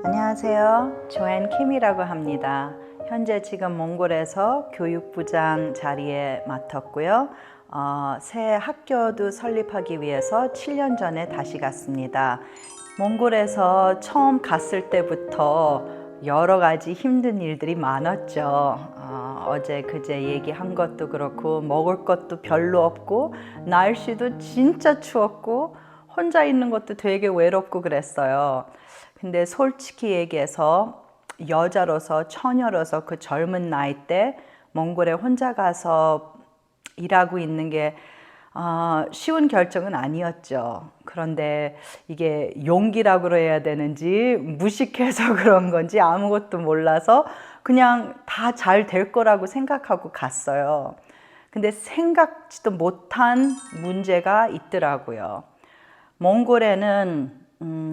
안녕하세요. 조앤 킴이라고 합니다. 현재 지금 몽골에서 교육부장 자리에 맡았고요. 새 학교도 설립하기 위해서 7년 전에 다시 갔습니다. 몽골에서 처음 갔을 때부터 여러 가지 힘든 일들이 많았죠. 어제 그제 얘기한 것도 그렇고 먹을 것도 별로 없고 날씨도 진짜 추웠고 혼자 있는 것도 되게 외롭고 그랬어요. 근데 솔직히 얘기해서 여자로서 처녀로서 그 젊은 나이 때 몽골에 혼자 가서 일하고 있는 게 쉬운 결정은 아니었죠. 그런데 이게 용기라고 해야 되는지 무식해서 그런 건지 아무것도 몰라서 그냥 다 잘 될 거라고 생각하고 갔어요. 근데 생각지도 못한 문제가 있더라고요. 몽골에는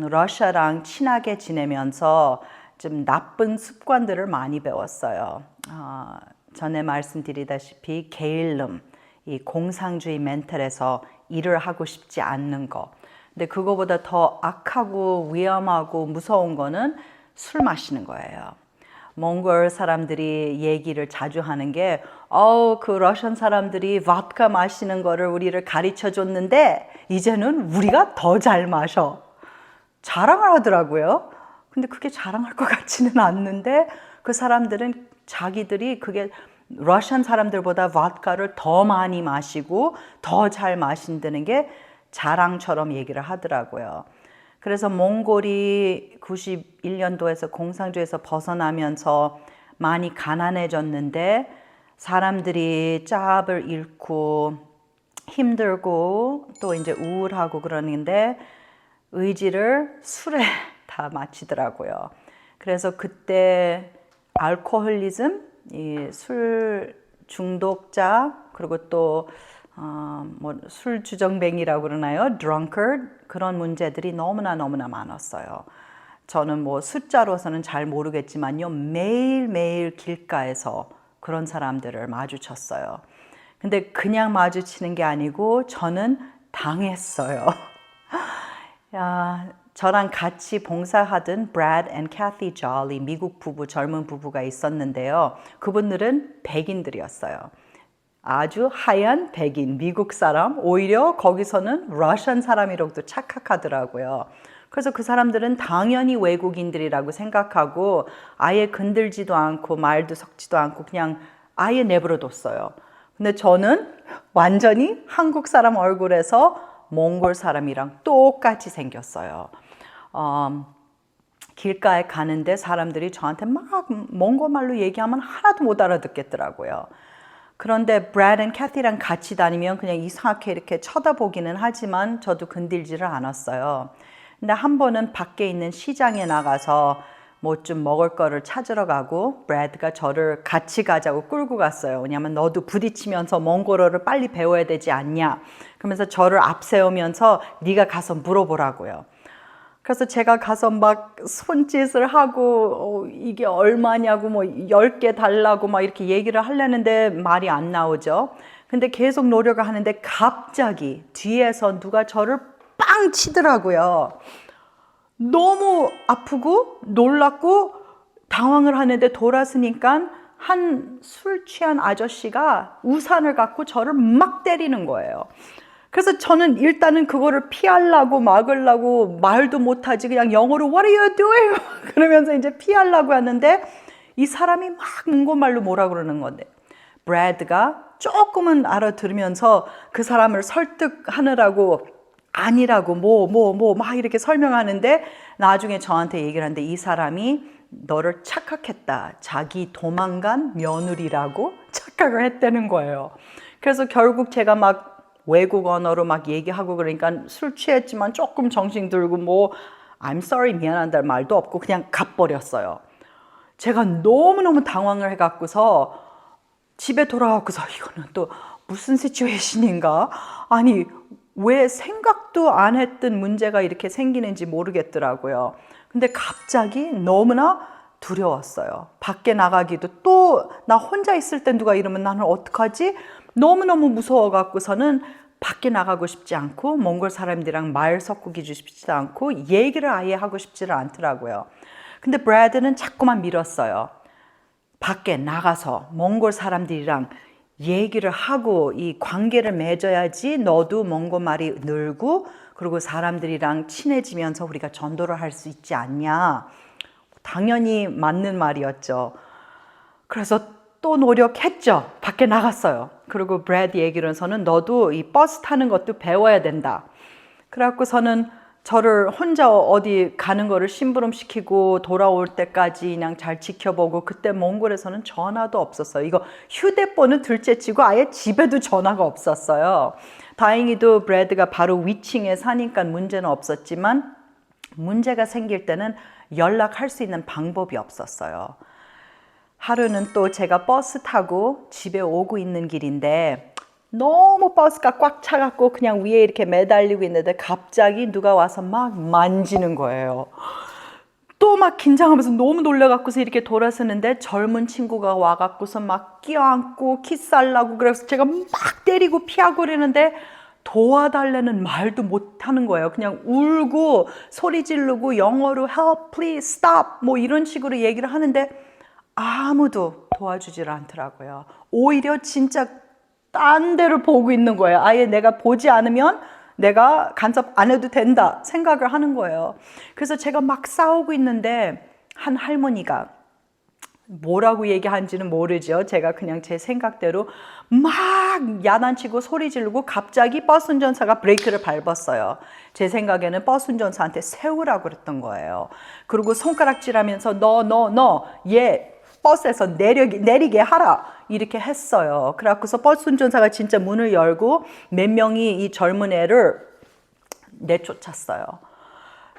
러시아랑 친하게 지내면서 좀 나쁜 습관들을 많이 배웠어요. 전에 말씀드리다시피 게을름, 이 공상주의 멘탈에서 일을 하고 싶지 않는 거. 근데 그거보다 더 악하고 위험하고 무서운 거는 술 마시는 거예요. 몽골 사람들이 얘기를 자주 하는 게 그 러시안 사람들이 vodka 마시는 거를 우리를 가르쳐 줬는데 이제는 우리가 더 잘 마셔. 자랑을 하더라고요. 근데 그게 자랑할 것 같지는 않는데 그 사람들은 자기들이 그게 러시안 사람들보다 vodka를 더 많이 마시고 더 잘 마신다는 게 자랑처럼 얘기를 하더라고요. 그래서 몽골이 91년도에서 공산주의에서 벗어나면서 많이 가난해졌는데 사람들이 짭을 잃고 힘들고 또 이제 우울하고 그러는데 의지를 술에 다 마치더라고요. 그래서 그때 알코올리즘, 이 술 중독자, 그리고 또 술 주정뱅이라고 그러나요? drunkard 그런 문제들이 너무나 많았어요. 저는 숫자로서는 잘 모르겠지만요. 매일매일 길가에서 그런 사람들을 마주쳤어요. 근데 그냥 마주치는 게 아니고 저는 당했어요. 저랑 같이 봉사하던 Brad and Kathy Jolly 미국 부부, 젊은 부부가 있었는데요. 그분들은 백인들이었어요. 아주 하얀 백인, 미국 사람, 오히려 거기서는 러시안 사람이라고도 착각하더라고요. 그래서 그 사람들은 당연히 외국인들이라고 생각하고 아예 건들지도 않고 말도 섞지도 않고 그냥 아예 내버려 뒀어요. 근데 저는 완전히 한국 사람 얼굴에서 몽골 사람이랑 똑같이 생겼어요. 길가에 가는데 사람들이 저한테 막 몽골말로 얘기하면 하나도 못 알아듣겠더라고요. 그런데 브래드 앤 캐티랑 같이 다니면 그냥 이상하게 이렇게 쳐다보기는 하지만 저도 건들지를 않았어요. 근데 한 번은 밖에 있는 시장에 나가서 뭐 좀 먹을 거를 찾으러 가고 브래드가 저를 같이 가자고 끌고 갔어요. 왜냐면 너도 부딪히면서 몽골어를 빨리 배워야 되지 않냐. 그러면서 저를 앞세우면서 네가 가서 물어보라고요. 그래서 제가 가서 막 손짓을 하고 이게 얼마냐고 10개 달라고 막 이렇게 얘기를 하려는데 말이 안 나오죠. 근데 계속 노력을 하는데 갑자기 뒤에서 누가 저를 빵 치더라고요. 너무 아프고 놀랐고 당황을 하는데 돌아서니까 한 술 취한 아저씨가 우산을 갖고 저를 막 때리는 거예요. 그래서 저는 일단은 그거를 피하려고 막으려고 말도 못하지 그냥 영어로 What are you doing? 그러면서 이제 피하려고 하는데 이 사람이 막 몽골말로 뭐라 그러는 건데 브래드가 조금은 알아들으면서 그 사람을 설득하느라고 아니라고 막 이렇게 설명하는데 나중에 저한테 얘기를 하는데 이 사람이 너를 착각했다. 자기 도망간 며느리라고 착각을 했다는 거예요. 그래서 결국 제가 막 외국 언어로 막 얘기하고 그러니까 술 취했지만 조금 정신 들고 I'm sorry 미안하다는 말도 없고 그냥 가버렸어요. 제가 너무너무 당황을 해갖고서 집에 돌아가고서 이거는 또 무슨 시츄에이션인가? 아니 왜 생각도 안 했던 문제가 이렇게 생기는지 모르겠더라고요. 근데 갑자기 너무나 두려웠어요. 밖에 나가기도 또 나 혼자 있을 때 누가 이러면 나는 어떡하지? 너무너무 무서워갖고서는 밖에 나가고 싶지 않고 몽골 사람들이랑 말 섞기 싶지도 않고 얘기를 아예 하고 싶지를 않더라고요. 근데 브래드는 자꾸만 밀었어요. 밖에 나가서 몽골 사람들이랑 얘기를 하고 이 관계를 맺어야지 너도 몽골 말이 늘고 그리고 사람들이랑 친해지면서 우리가 전도를 할 수 있지 않냐. 당연히 맞는 말이었죠. 그래서 또 노력했죠. 밖에 나갔어요. 그리고 브래드 얘기로서는 너도 이 버스 타는 것도 배워야 된다. 그래갖고서는 저를 혼자 어디 가는 거를 심부름시키고 돌아올 때까지 그냥 잘 지켜보고 그때 몽골에서는 전화도 없었어요. 이거 휴대폰은 둘째치고 아예 집에도 전화가 없었어요. 다행히도 브래드가 바로 위층에 사니까 문제는 없었지만 문제가 생길 때는 연락할 수 있는 방법이 없었어요. 하루는 또 제가 버스 타고 집에 오고 있는 길인데 너무 버스가 꽉 차갖고 그냥 위에 이렇게 매달리고 있는데 갑자기 누가 와서 막 만지는 거예요. 또 막 긴장하면서 너무 놀라갖고서 이렇게 돌아서는데 젊은 친구가 와갖고서 막 껴안고 키스하려고 그래서 제가 막 때리고 피하고 그러는데 도와달라는 말도 못하는 거예요. 그냥 울고 소리 지르고 영어로 help, please, stop 뭐 이런 식으로 얘기를 하는데 아무도 도와주질 않더라고요. 오히려 진짜 딴 데를 보고 있는 거예요. 아예 내가 보지 않으면 내가 간섭 안 해도 된다 생각을 하는 거예요. 그래서 제가 막 싸우고 있는데 한 할머니가 뭐라고 얘기하는지는 모르죠. 제가 그냥 제 생각대로 막 야단치고 소리 지르고 갑자기 버스 운전사가 브레이크를 밟았어요. 제 생각에는 버스 운전사한테 세우라고 그랬던 거예요. 그리고 손가락질하면서 너 얘 버스에서 내리게 하라 이렇게 했어요. 그래갖고서 버스 운전사가 진짜 문을 열고 몇 명이 이 젊은 애를 내쫓았어요.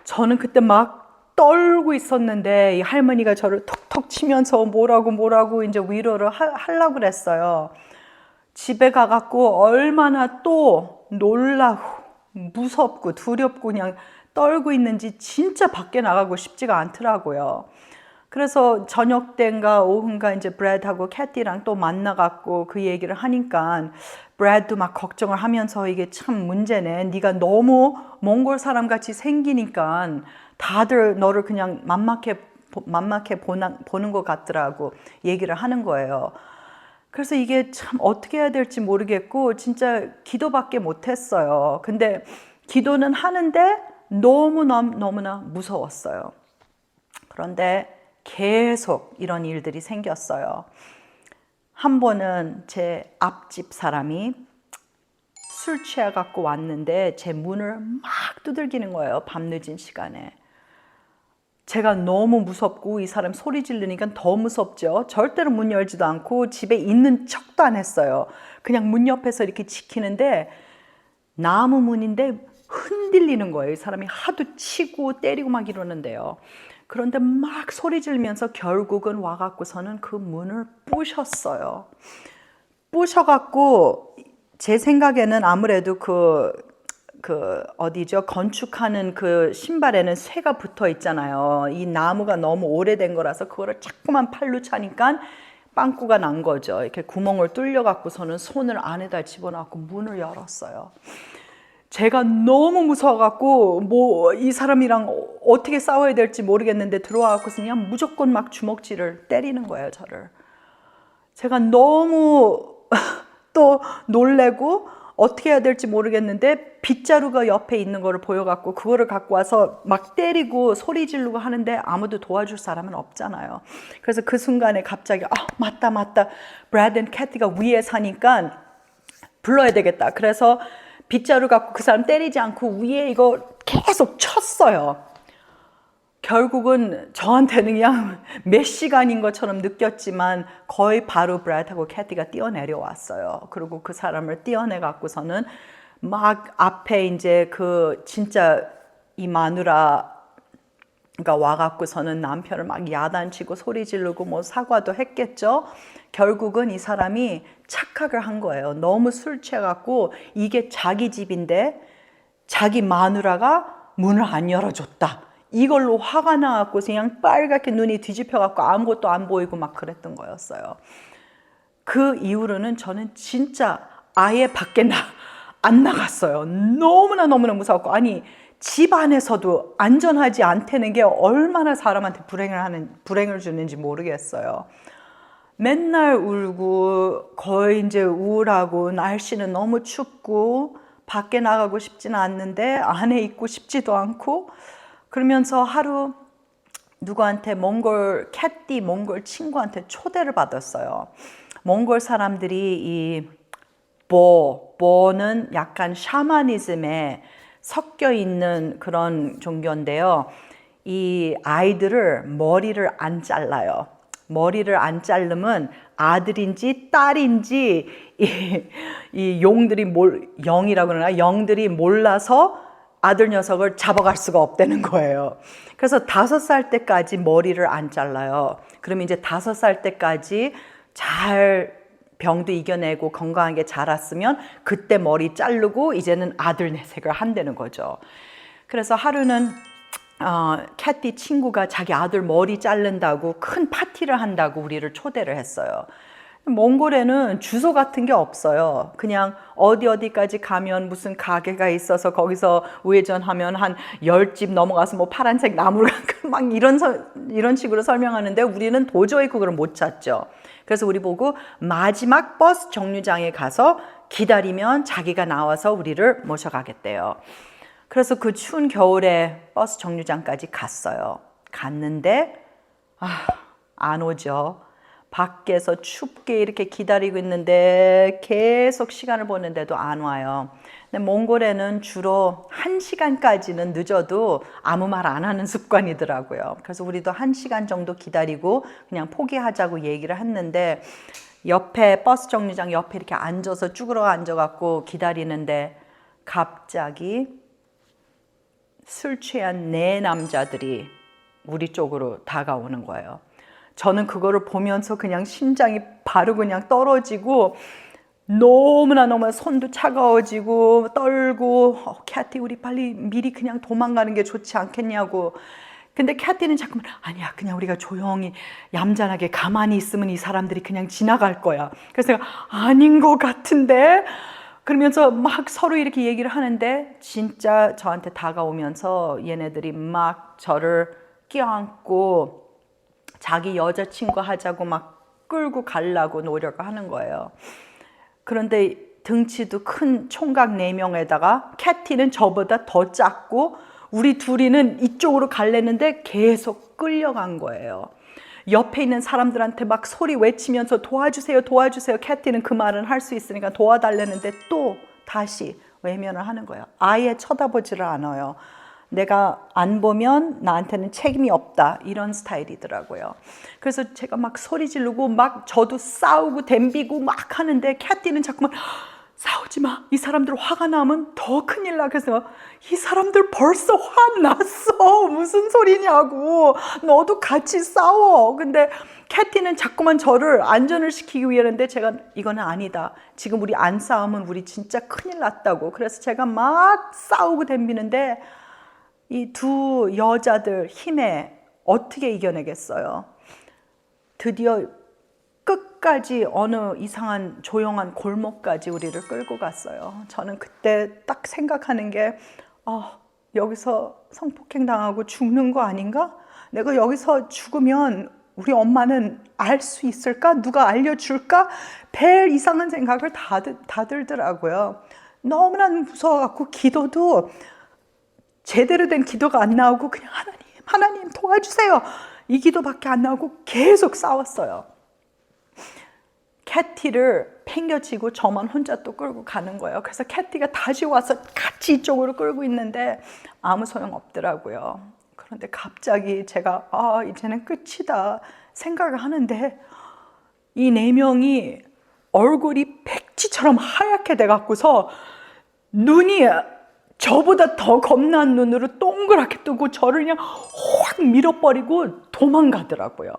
저는 그때 막 떨고 있었는데 이 할머니가 저를 톡톡 치면서 뭐라고 이제 위로를 하려고 그랬어요. 집에 가갖고 얼마나 또 놀라고 무섭고 두렵고 그냥 떨고 있는지 진짜 밖에 나가고 싶지가 않더라고요. 그래서 저녁 때인가 오후인가 이제 브래드하고 캐티랑 또 만나갖고 그 얘기를 하니까 브래드도 막 걱정을 하면서 이게 참 문제네. 네가 너무 몽골 사람 같이 생기니까 다들 너를 그냥 만만하게 보는 것 같더라고 얘기를 하는 거예요. 그래서 이게 참 어떻게 해야 될지 모르겠고 진짜 기도밖에 못했어요. 근데 기도는 하는데 너무나 무서웠어요. 그런데 계속 이런 일들이 생겼어요. 한 번은 제 앞집 사람이 술 취해갖고 왔는데 제 문을 막 두들기는 거예요. 밤늦은 시간에. 제가 너무 무섭고 이 사람 소리 지르니까 더 무섭죠. 절대로 문 열지도 않고 집에 있는 척도 안 했어요. 그냥 문 옆에서 이렇게 지키는데 나무 문인데 흔들리는 거예요. 이 사람이 하도 치고 때리고 막 이러는데요. 그런데 막 소리 지르면서 결국은 와갖고서는 그 문을 부셨어요. 부셔갖고 제 생각에는 아무래도 어디죠? 건축하는 그 신발에는 쇠가 붙어 있잖아요. 이 나무가 너무 오래된 거라서 그거를 자꾸만 팔로 차니까 빵꾸가 난 거죠. 이렇게 구멍을 뚫려 갖고서는 손을 안에다 집어넣고 문을 열었어요. 제가 너무 무서워갖고 뭐 이 사람이랑 어떻게 싸워야 될지 모르겠는데 들어와갖고서 그냥 무조건 막 주먹질을 때리는 거예요, 저를. 제가 너무 또 놀래고 어떻게 해야 될지 모르겠는데 빗자루가 옆에 있는 거를 보여갖고 그거를 갖고 와서 막 때리고 소리 지르고 하는데 아무도 도와줄 사람은 없잖아요. 그래서 그 순간에 갑자기 맞다 브래드 앤 캐티가 위에 사니까 불러야 되겠다. 그래서 빗자루 갖고 그 사람 때리지 않고 위에 이거 계속 쳤어요. 결국은 저한테는 그냥 몇 시간인 것처럼 느꼈지만 거의 바로 브래드하고 캐티가 뛰어내려왔어요. 그리고 그 사람을 뛰어내 갖고서는 막 앞에 이제 그 진짜 이 마누라가 와갖고서는 남편을 막 야단치고 소리 지르고 뭐 사과도 했겠죠. 결국은 이 사람이 착각을 한 거예요. 너무 술 취해갖고 이게 자기 집인데 자기 마누라가 문을 안 열어줬다. 이걸로 화가 나갖고 그냥 빨갛게 눈이 뒤집혀갖고 아무것도 안 보이고 막 그랬던 거였어요. 그 이후로는 저는 진짜 아예 밖에 안 나갔어요. 너무나 무서웠고, 아니 집 안에서도 안전하지 않다는 게 얼마나 사람한테 불행을 주는지 모르겠어요. 맨날 울고 거의 이제 우울하고 날씨는 너무 춥고 밖에 나가고 싶지는 않는데 안에 있고 싶지도 않고, 그러면서 하루 누구한테 캐티 몽골 친구한테 초대를 받았어요. 몽골 사람들이 이 보는 약간 샤머니즘에 섞여 있는 그런 종교인데요. 이 아이들을 머리를 안 잘라요. 머리를 안 자르면 아들인지 딸인지 이 영이라고 그러나, 영들이 몰라서 아들 녀석을 잡아갈 수가 없다는 거예요. 그래서 5살 때까지 머리를 안 잘라요. 그러면 이제 5살 때까지 잘 병도 이겨내고 건강하게 자랐으면 그때 머리 자르고 이제는 아들 내색을 한다는 거죠. 그래서 하루는 캐티 친구가 자기 아들 머리 자른다고 큰 파티를 한다고 우리를 초대를 했어요. 몽골에는 주소 같은 게 없어요. 그냥 어디까지 가면 무슨 가게가 있어서 거기서 우회전하면 한 10집 넘어가서 뭐 파란색 나무가 막 이런 식으로 설명하는데 우리는 도저히 그걸 못 찾죠. 그래서 우리 보고 마지막 버스 정류장에 가서 기다리면 자기가 나와서 우리를 모셔가겠대요. 그래서 그 추운 겨울에 버스 정류장까지 갔어요. 갔는데 안 오죠. 밖에서 춥게 이렇게 기다리고 있는데 계속 시간을 보는데도 안 와요. 근데 몽골에는 주로 1시간까지는 늦어도 아무 말 안 하는 습관이더라고요. 그래서 우리도 1시간 정도 기다리고 그냥 포기하자고 얘기를 했는데, 옆에 버스 정류장 옆에 이렇게 앉아서 쭈그러 앉아갖고 기다리는데 갑자기 술 취한 4남자들이 우리 쪽으로 다가오는 거예요. 저는 그거를 보면서 그냥 심장이 바로 그냥 떨어지고 너무나 손도 차가워지고 떨고, 캐티 우리 빨리 미리 그냥 도망가는 게 좋지 않겠냐고. 근데 캐티는 자꾸만 아니야, 그냥 우리가 조용히 얌전하게 가만히 있으면 이 사람들이 그냥 지나갈 거야. 그래서 내가 아닌 것 같은데 그러면서 막 서로 이렇게 얘기를 하는데, 진짜 저한테 다가오면서 얘네들이 막 저를 껴안고 자기 여자친구 하자고 막 끌고 가려고 노력을 하는 거예요. 그런데 등치도 큰 총각 4명에다가 캐티는 저보다 더 작고 우리 둘이는 이쪽으로 가려는데 계속 끌려간 거예요. 옆에 있는 사람들한테 막 소리 외치면서 도와주세요, 도와주세요. 캐티는 그 말은 할 수 있으니까 도와달라는데 또 다시 외면을 하는 거예요. 아예 쳐다보지를 않아요. 내가 안 보면 나한테는 책임이 없다, 이런 스타일이더라고요. 그래서 제가 막 소리 지르고 막 저도 싸우고 덤비고 막 하는데 캐티는 자꾸만 싸우지 마, 이 사람들 화가 나면 더 큰일 나. 그래서 이 사람들 벌써 화났어, 무슨 소리냐고, 너도 같이 싸워. 근데 캐티는 자꾸만 저를 안전을 시키기 위해는데 제가 이거는 아니다, 지금 우리 안 싸우면 우리 진짜 큰일 났다고. 그래서 제가 막 싸우고 덤비는데 이 2 여자들 힘에 어떻게 이겨내겠어요. 드디어 끝까지 어느 이상한 조용한 골목까지 우리를 끌고 갔어요. 저는 그때 딱 생각하는 게 여기서 성폭행 당하고 죽는 거 아닌가? 내가 여기서 죽으면 우리 엄마는 알 수 있을까? 누가 알려줄까? 별 이상한 생각을 다 들더라고요. 너무나 무서워갖고 기도도 제대로 된 기도가 안 나오고 그냥 하나님 도와주세요, 이 기도밖에 안 나오고 계속 싸웠어요. 캐티를 팽겨치고 저만 혼자 또 끌고 가는 거예요. 그래서 캐티가 다시 와서 같이 이쪽으로 끌고 있는데 아무 소용 없더라고요. 그런데 갑자기 제가 이제는 끝이다 생각을 하는데 이 4명이 얼굴이 백지처럼 하얗게 돼갖고서 눈이 저보다 더 겁난 눈으로 동그랗게 뜨고 저를 그냥 확 밀어버리고 도망가더라고요.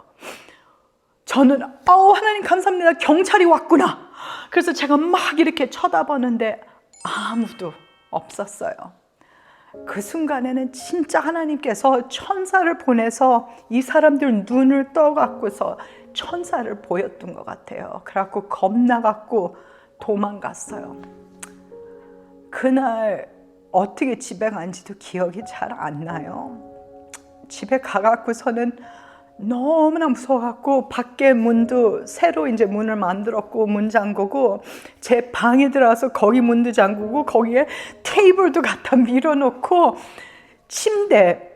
저는 하나님 감사합니다, 경찰이 왔구나. 그래서 제가 막 이렇게 쳐다보는데 아무도 없었어요. 그 순간에는 진짜 하나님께서 천사를 보내서 이 사람들 눈을 떠갖고서 천사를 보였던 것 같아요. 그래갖고 겁나갖고 도망갔어요. 그날 어떻게 집에 간지도 기억이 잘 안 나요. 집에 가갖고서는 너무나 무서워갖고 밖에 문도 새로 이제 문을 만들었고 문 잠그고 제 방에 들어와서 거기 문도 잠그고 거기에 테이블도 갖다 밀어놓고 침대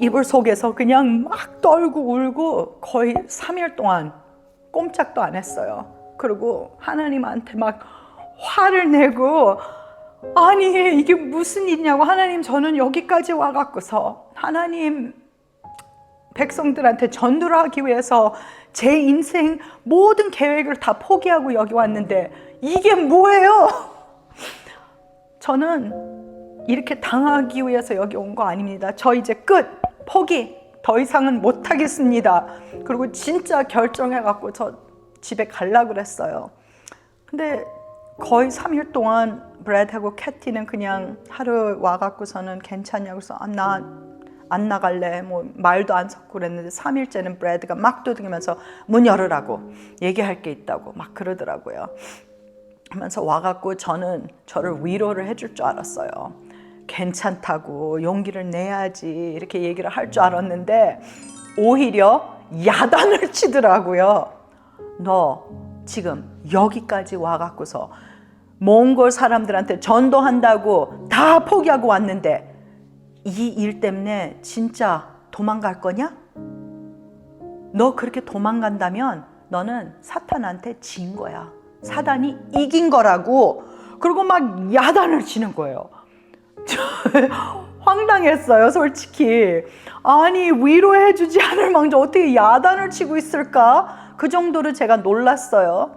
이불 속에서 그냥 막 떨고 울고 거의 3일 동안 꼼짝도 안 했어요. 그리고 하나님한테 막 화를 내고 아니 이게 무슨 일이냐고 하나님 저는 여기까지 와갖고서 하나님 백성들한테 전도를 하기 위해서 제 인생 모든 계획을 다 포기하고 여기 왔는데 이게 뭐예요? 저는 이렇게 당하기 위해서 여기 온 거 아닙니다. 저 이제 끝! 포기! 더 이상은 못하겠습니다. 그리고 진짜 결정해갖고 저 집에 가려고 그랬어요. 근데 거의 3일 동안 브래드하고 캐티는 그냥 하루 와갖고서는 괜찮냐고 해서 안 나갈래 뭐 말도 안 섞고 그랬는데 3일째는 브래드가 막 두드리면서 문 열으라고 얘기할 게 있다고 막 그러더라고요. 하면서 와갖고 저는 저를 위로를 해줄 줄 알았어요. 괜찮다고 용기를 내야지 이렇게 얘기를 할 줄 알았는데 오히려 야단을 치더라고요. 너 지금 여기까지 와갖고서 몽골 사람들한테 전도한다고 다 포기하고 왔는데 이 일 때문에 진짜 도망갈 거냐? 너 그렇게 도망간다면 너는 사탄한테 진 거야. 사단이 이긴 거라고. 그리고 막 야단을 치는 거예요. 황당했어요, 솔직히. 아니, 위로해주지 않을 망정 어떻게 야단을 치고 있을까? 그 정도로 제가 놀랐어요.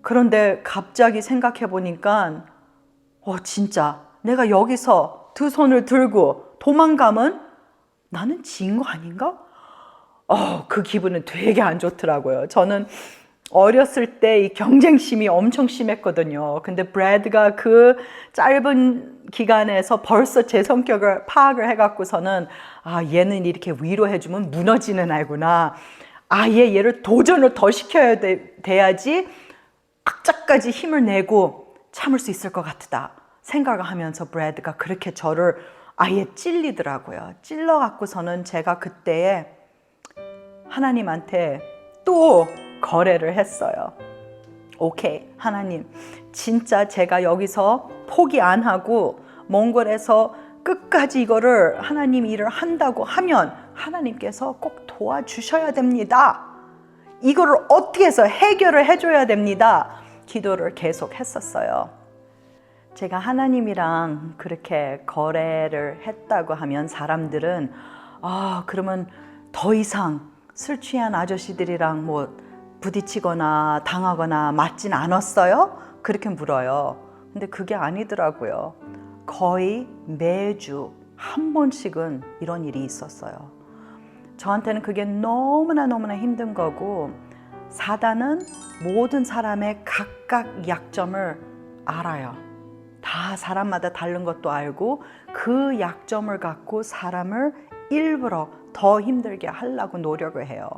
그런데 갑자기 생각해 보니까 진짜 내가 여기서 두 손을 들고 도망가면 나는 진 거 아닌가? 그 기분은 되게 안 좋더라고요. 저는 어렸을 때 이 경쟁심이 엄청 심했거든요. 근데 브래드가 그 짧은 기간에서 벌써 제 성격을 파악을 해갖고서는 얘는 이렇게 위로해주면 무너지는 아이구나. 아예 얘를 도전을 더 시켜야 돼야지 악착까지 힘을 내고 참을 수 있을 것 같다 생각을 하면서 브래드가 그렇게 저를 아예 찔리더라고요. 찔러갖고서는 제가 그때에 하나님한테 또 거래를 했어요. 오케이, 하나님, 진짜 제가 여기서 포기 안 하고 몽골에서 끝까지 이거를 하나님 일을 한다고 하면 하나님께서 꼭 도와주셔야 됩니다. 이거를 어떻게 해서 해결을 해줘야 됩니다. 기도를 계속 했었어요. 제가 하나님이랑 그렇게 거래를 했다고 하면 사람들은 그러면 더 이상 술 취한 아저씨들이랑 뭐 부딪히거나 당하거나 맞진 않았어요? 그렇게 물어요. 근데 그게 아니더라고요. 거의 매주 한 번씩은 이런 일이 있었어요. 저한테는 그게 너무나 힘든 거고 사단은 모든 사람의 각각 약점을 알아요. 다 사람마다 다른 것도 알고 그 약점을 갖고 사람을 일부러 더 힘들게 하려고 노력을 해요.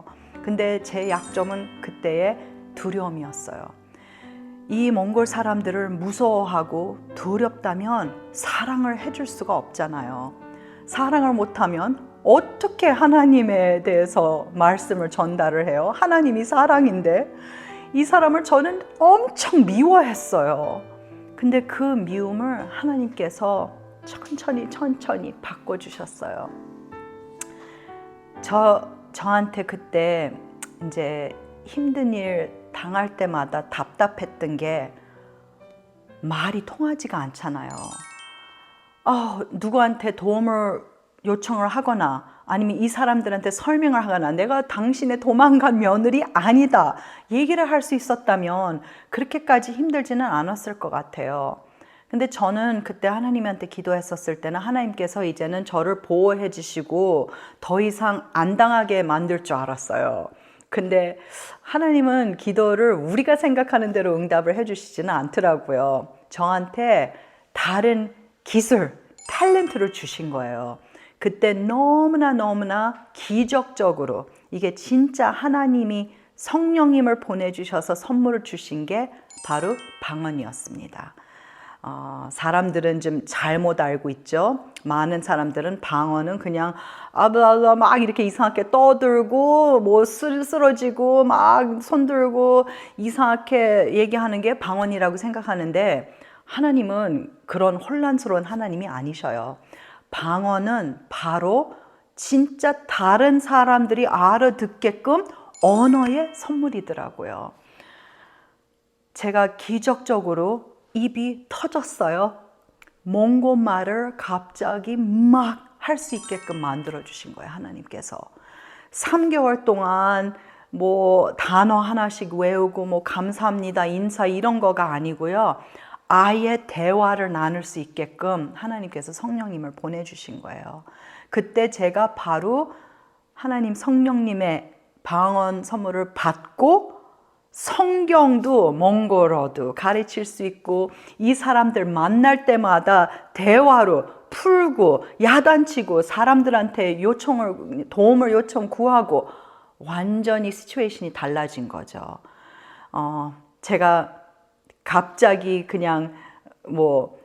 근데 제 약점은 그때의 두려움이었어요. 이 몽골 사람들을 무서워하고 두렵다면 사랑을 해줄 수가 없잖아요. 사랑을 못하면 어떻게 하나님에 대해서 말씀을 전달을 해요? 하나님이 사랑인데 이 사람을 저는 엄청 미워했어요. 근데 그 미움을 하나님께서 천천히 바꿔주셨어요. 저한테 그때 이제 힘든 일 당할 때마다 답답했던 게 말이 통하지가 않잖아요. 누구한테 도움을 요청을 하거나 아니면 이 사람들한테 설명을 하거나 내가 당신의 도망간 며느리 아니다 얘기를 할 수 있었다면 그렇게까지 힘들지는 않았을 것 같아요. 근데 저는 그때 하나님한테 기도했었을 때는 하나님께서 이제는 저를 보호해 주시고 더 이상 안 당하게 만들 줄 알았어요. 근데 하나님은 기도를 우리가 생각하는 대로 응답을 해 주시지는 않더라고요. 저한테 다른 기술, 탤런트를 주신 거예요. 그때 너무나 기적적으로 이게 진짜 하나님이 성령님을 보내주셔서 선물을 주신 게 바로 방언이었습니다. 사람들은 좀 잘못 알고 있죠. 많은 사람들은 방언은 그냥 아블라블라 막 이렇게 이상하게 떠들고 뭐 쓰러지고 막 손들고 이상하게 얘기하는 게 방언이라고 생각하는데 하나님은 그런 혼란스러운 하나님이 아니셔요. 방언은 바로 진짜 다른 사람들이 알아듣게끔 언어의 선물이더라고요. 제가 기적적으로 입이 터졌어요. 몽고 말을 갑자기 막 할 수 있게끔 만들어 주신 거예요, 하나님께서. 3개월 동안 뭐 단어 하나씩 외우고 뭐 감사합니다, 인사 이런 거가 아니고요. 아예 대화를 나눌 수 있게끔 하나님께서 성령님을 보내주신 거예요. 그때 제가 바로 하나님 성령님의 방언 선물을 받고 성경도 몽골어도 가르칠 수 있고 이 사람들 만날 때마다 대화로 풀고 야단치고 사람들한테 도움을 구하고 완전히 시츄에이션이 달라진 거죠. 제가 갑자기 그냥 뭐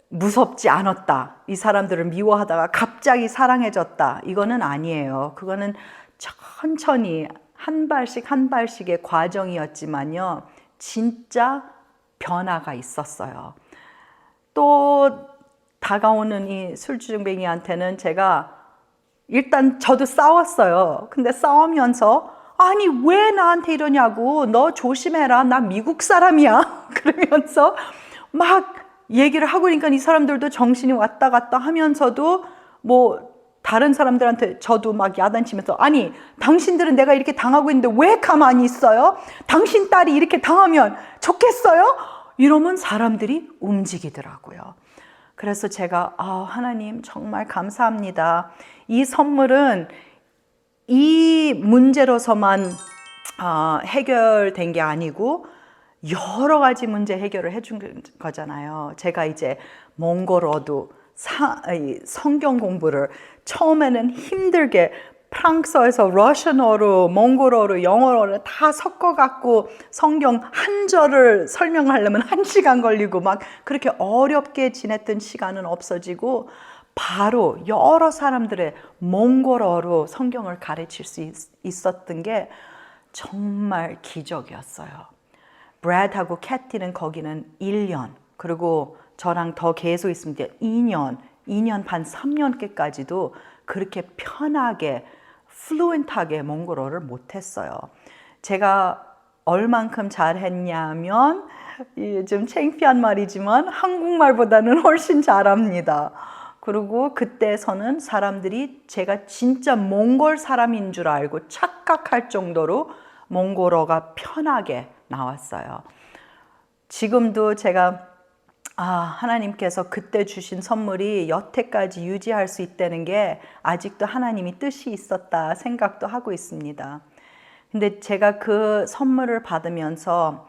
무섭지 않았다. 이 사람들을 미워하다가 갑자기 사랑해졌다. 이거는 아니에요. 그거는 천천히 한 발씩의 과정이었지만요. 진짜 변화가 있었어요. 또 다가오는 이 술주정뱅이한테는 제가 일단 저도 싸웠어요. 근데 싸우면서 아니 왜 나한테 이러냐고, 너 조심해라, 나 미국 사람이야 그러면서 막 얘기를 하고 그러니까 이 사람들도 정신이 왔다 갔다 하면서도 뭐 다른 사람들한테 저도 막 야단치면서 아니 당신들은 내가 이렇게 당하고 있는데 왜 가만히 있어요? 당신 딸이 이렇게 당하면 좋겠어요? 이러면 사람들이 움직이더라고요. 그래서 제가 하나님 정말 감사합니다. 이 선물은 이 문제로서만 해결된 게 아니고 여러 가지 문제 해결을 해준 거잖아요. 제가 이제 몽골어도 성경 공부를 처음에는 힘들게 프랑스어에서 러시아어로 몽골어로 영어로 다 섞어갖고 성경 한 절을 설명하려면 1시간 걸리고 막 그렇게 어렵게 지냈던 시간은 없어지고 바로 여러 사람들의 몽골어로 성경을 가르칠 수 있었던 게 정말 기적이었어요. 브래드하고 캐티는 거기는 1년 그리고 저랑 더 계속 있습니다. 2년 반, 3년께까지도 그렇게 편하게 플루엔트하게 몽골어를 못했어요. 제가 얼만큼 잘했냐면 좀 창피한 말이지만 한국말보다는 훨씬 잘합니다. 그리고 그때서는 사람들이 제가 진짜 몽골 사람인 줄 알고 착각할 정도로 몽골어가 편하게 나왔어요. 지금도 제가 하나님께서 그때 주신 선물이 여태까지 유지할 수 있다는 게 아직도 하나님이 뜻이 있었다 생각도 하고 있습니다. 근데 제가 그 선물을 받으면서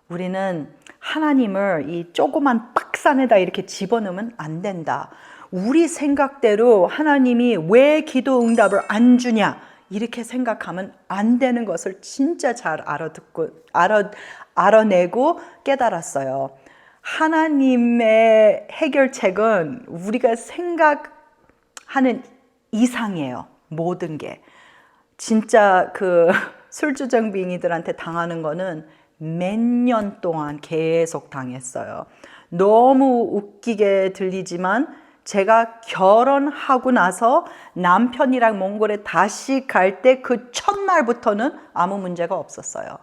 우리는 하나님을 이 조그만 박스 안에다 이렇게 집어넣으면 안 된다. 우리 생각대로 하나님이 왜 기도 응답을 안 주냐 이렇게 생각하면 안 되는 것을 진짜 잘 알아내고 깨달았어요. 하나님의 해결책은 우리가 생각하는 이상이에요. 모든 게. 진짜 그 술주정뱅이들한테 당하는 거는 몇 년 동안 계속 당했어요. 너무 웃기게 들리지만 제가 결혼하고 나서 남편이랑 몽골에 다시 갈 때 그 첫날부터는 아무 문제가 없었어요.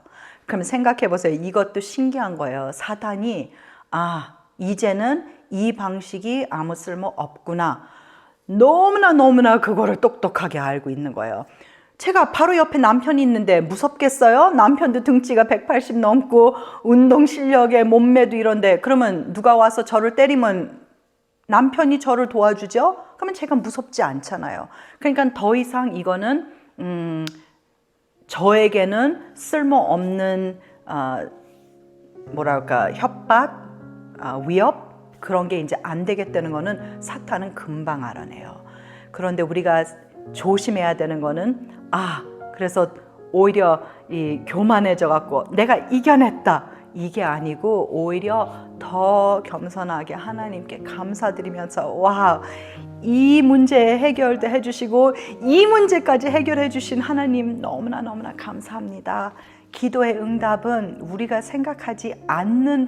그럼 생각해 보세요. 이것도 신기한 거예요. 사단이 이제는 이 방식이 아무 쓸모 없구나. 너무나 그거를 똑똑하게 알고 있는 거예요. 제가 바로 옆에 남편이 있는데 무섭겠어요? 남편도 등치가 180 넘고 운동 실력에 몸매도 이런데 그러면 누가 와서 저를 때리면 남편이 저를 도와주죠? 그러면 제가 무섭지 않잖아요. 그러니까 더 이상 이거는 저에게는 쓸모없는 협박, 위협 그런 게 이제 안 되겠다는 거는 사탄은 금방 알아내요. 그런데 우리가 조심해야 되는 거는 그래서 오히려 이 교만해져 갖고 내가 이겨냈다 이게 아니고 오히려 더 겸손하게 하나님께 감사드리면서 와, 이 문제 해결도 해주시고 이 문제까지 해결해 주신 하나님 너무나 감사합니다. 기도의 응답은 우리가 생각하지 않는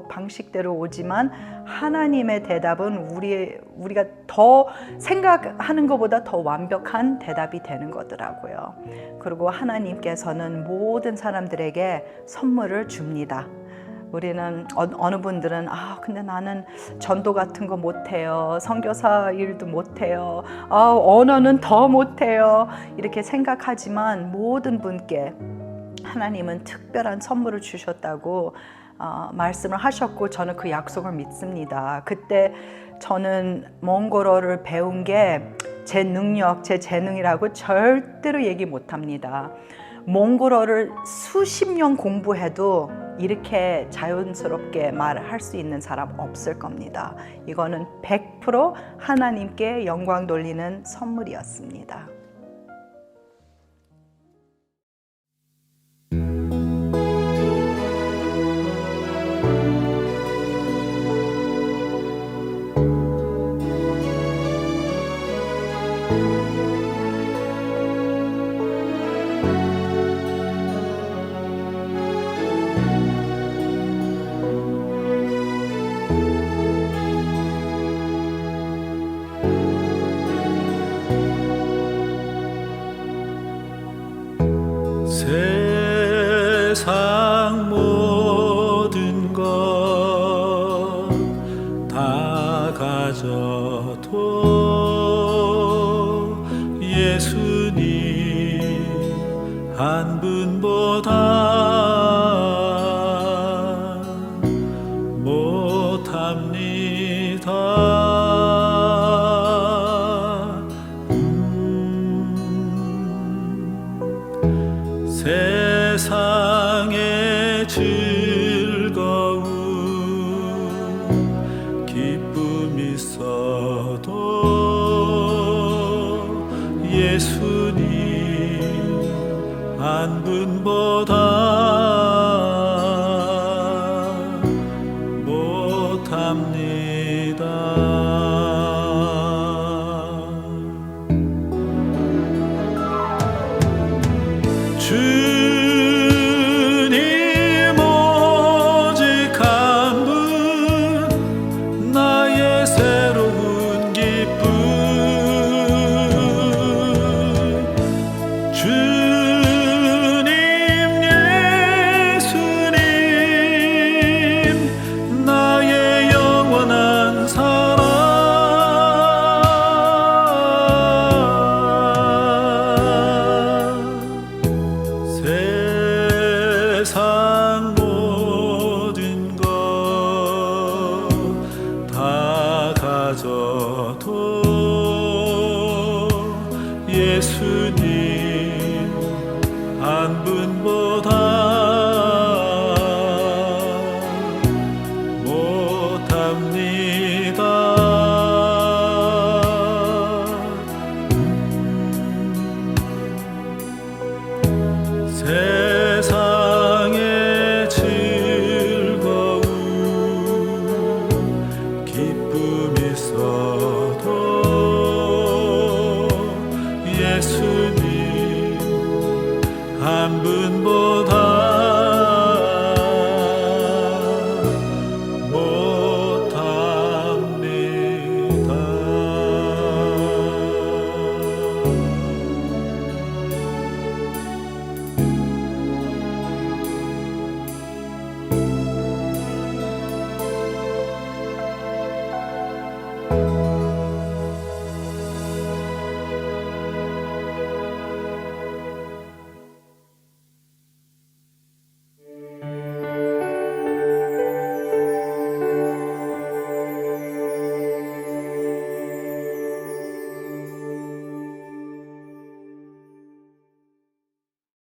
방식대로 오지만 하나님의 대답은 우리가 더 생각하는 것보다 더 완벽한 대답이 되는 거더라고요. 그리고 하나님께서는 모든 사람들에게 선물을 줍니다. 우리는 어느 분들은 근데 나는 전도 같은 거 못해요. 선교사 일도 못해요. 언어는 더 못해요. 이렇게 생각하지만 모든 분께 하나님은 특별한 선물을 주셨다고 말씀을 하셨고 저는 그 약속을 믿습니다. 그때 저는 몽골어를 배운 게 제 능력, 제 재능이라고 절대로 얘기 못합니다. 몽골어를 수십 년 공부해도 이렇게 자연스럽게 말을 할 수 있는 사람 없을 겁니다. 이거는 100% 하나님께 영광 돌리는 선물이었습니다. 세상 모든 것 다 가져도 예수님 한 분보다 못합니다. 세상의 즐거움 기쁨 있어도 예수님 한 분보다 못합니다. 주님 오직 한 분 나의 새로운 기쁨 주님 예수님 나의 영원한 사랑 세상 모든 것 다 가져도 예수님 한 분보다 못합니다. 세상의 즐거움 기쁨 있어도 예수님 한 분보다